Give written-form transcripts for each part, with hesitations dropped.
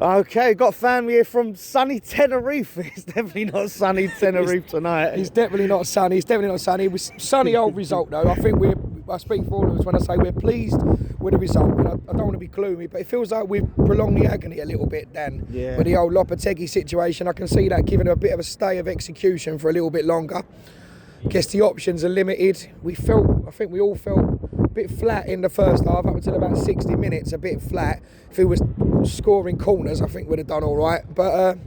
Okay, got family here from sunny Tenerife. It's definitely not sunny Tenerife tonight. It's definitely not sunny. It was sunny old result though. I think I speak for all of us when I say we're pleased with the result. And I don't want to be gloomy, but it feels like we've prolonged the agony a little bit, Dan. Yeah. With the old Lopetegui situation, I can see that giving him a bit of a stay of execution for a little bit longer. Guess the options are limited. I think we all felt a bit flat in the first half, up until about 60 minutes, a bit flat. If he was scoring corners, I think we'd have done all right. But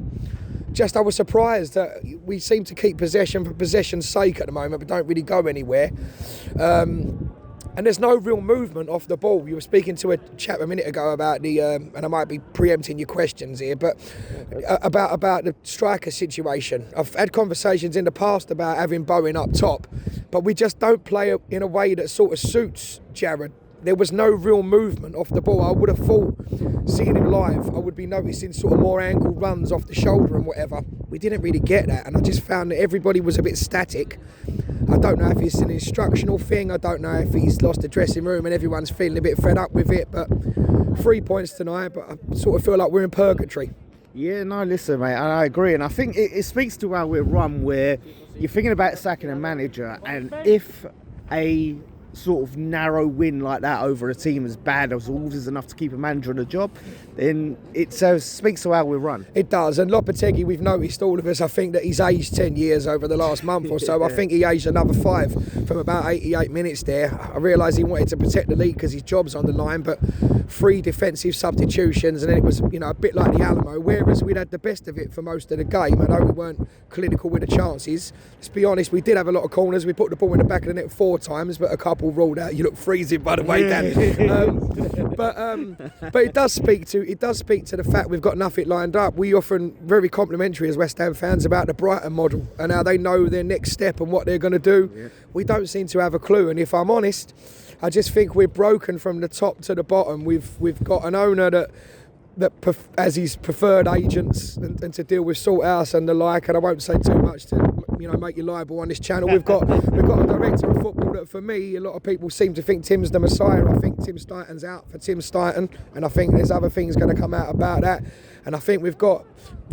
I was surprised that we seem to keep possession for possession's sake at the moment, but don't really go anywhere. And there's no real movement off the ball. You were speaking to a chap a minute ago about and I might be preempting your questions here, but about the striker situation. I've had conversations in the past about having Bowen up top, but we just don't play in a way that sort of suits Jared. There was no real movement off the ball. I would have thought, seeing him live, I would be noticing sort of more ankle runs off the shoulder and whatever. We didn't really get that, and I just found that everybody was a bit static. I don't know if it's an instructional thing. I don't know if he's lost the dressing room and everyone's feeling a bit fed up with it. But 3 points tonight, but I sort of feel like we're in purgatory. Yeah, no, listen, mate, I agree. And I think it speaks to how we're run, where you're thinking about sacking a manager, and if a sort of narrow win like that over a team as bad as Wolves is enough to keep a manager on the job, then it speaks to how we run. It does. And Lopetegui, we've noticed, all of us, I think that he's aged 10 years over the last month or so. Yeah. I think he aged another 5 from about 88 minutes there. I realised he wanted to protect the league because his job's on the line, but 3 defensive substitutions, and then it was, a bit like the Alamo, whereas we'd had the best of it for most of the game. I know we weren't clinical with the chances. Let's be honest, we did have a lot of corners. We put the ball in the back of the net 4 times, but a couple ruled out. You look freezing, by the way, Dan. But it does speak to the fact we've got nothing lined up. We often very complimentary as West Ham fans about the Brighton model and how they know their next step and what they're going to do. Yeah. We don't seem to have a clue, and if I'm honest, I just think we're broken from the top to the bottom. We've got an owner that as his preferred agents and to deal with Salthouse and the like, and I won't say too much to make you liable on this channel. We've got a director of football that, for me, a lot of people seem to think Tim's the Messiah. I think Tim Stuyton's out for Tim Stuyton, and I think there's other things going to come out about that. And I think we've got,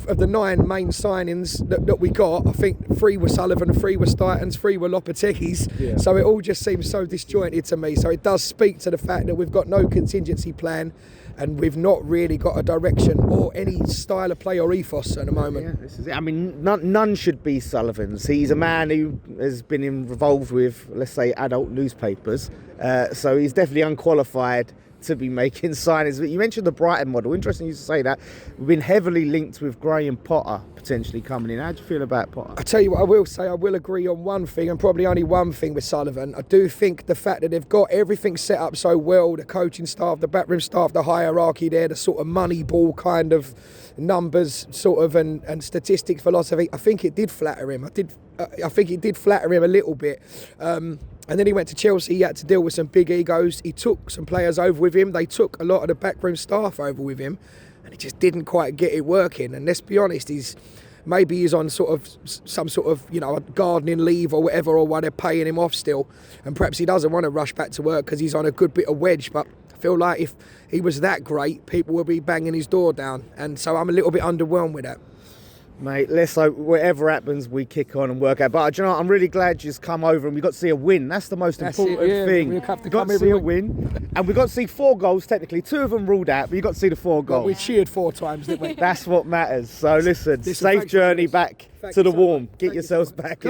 of the 9 main signings that we got, I think 3 were Sullivan, 3 were Stuyton's, 3 were Lopetegui's. Yeah. So it all just seems so disjointed to me. So it does speak to the fact that we've got no contingency plan, and we've not really got a direction or any style of play or ethos at the moment. Yeah, this is it. I mean, none should be Sullivan's. He's a man who has been involved with, let's say, adult newspapers. So he's definitely unqualified to be making signings. But you mentioned the Brighton model. Interesting you to say that. We've been heavily linked with Graham Potter potentially coming in. How do you feel about Potter? I tell you what, I will say I will agree on one thing, and probably only one thing with Sullivan. I do think the fact that they've got everything set up so well, the coaching staff, the backroom staff, the hierarchy there, the sort of money ball kind of numbers sort of and statistics philosophy, I think it did flatter him. I think it did flatter him a little bit. And then he went to Chelsea. He had to deal with some big egos. He took some players over with him. They took a lot of the backroom staff over with him, and he just didn't quite get it working. And let's be honest, he's on sort of some sort of a gardening leave or whatever, or why they're paying him off still. And perhaps he doesn't want to rush back to work because he's on a good bit of wedge. But I feel like if he was that great, people would be banging his door down. And so I'm a little bit underwhelmed with that. Mate, let's hope whatever happens, we kick on and work out. But do you know what? I'm really glad you just come over and we got to see a win. That's the most important thing. We have to got to see a win. And we got to see 4 goals, technically. 2 of them ruled out, but you got to see the 4 goals. Well, we cheered 4 times, didn't we? That's what matters. So listen, safe journey back to the warm. Get yourselves back in.